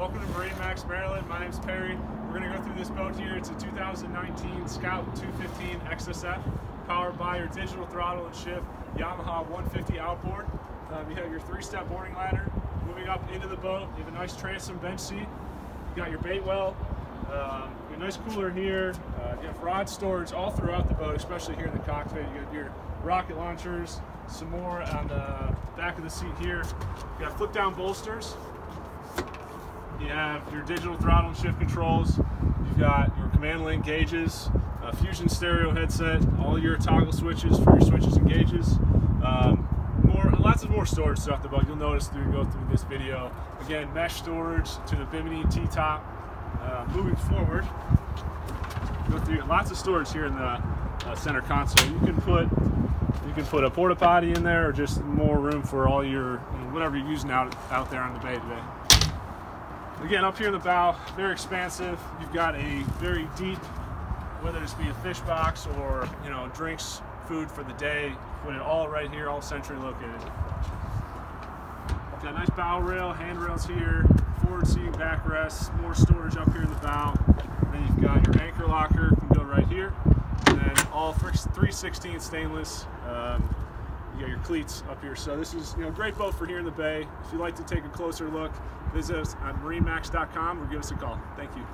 Welcome to MarineMax, Maryland. My name's Perry. We're going to go through this boat here. It's a 2019 Scout 215 XSF, powered by your digital throttle and shift Yamaha 150 outboard. You have your 3-step boarding ladder. Moving up into the boat, you have a nice transom bench seat. You got your bait well, your nice cooler here. You have rod storage all throughout the boat, especially here in the cockpit. You got your rocket launchers, some more on the back of the seat here. You got flip-down bolsters. You have your digital throttle and shift controls. You've got your command link gauges, Fusion stereo headset, all your toggle switches for your switches and gauges. Lots of more storage throughout the boat. You'll notice as we go through this video. Again, mesh storage to the Bimini T-top. Moving forward, go through lots of storage here in the center console. You can put a porta potty in there, or just more room for all your whatever you're using out there on the bay today. Again, up here in the bow, very expansive. You've got a very deep, whether this be a fish box or drinks, food for the day. Put it all right here, all centrally located. Got a nice bow rail, handrails here, forward seating, backrests, more storage up here in the bow. And then you've got your anchor locker, can go right here. And then all 3/16 stainless. You got your cleats up here. So this is a great boat for here in the bay. If you'd like to take a closer look, visit us on MarineMax.com or give us a call. Thank you.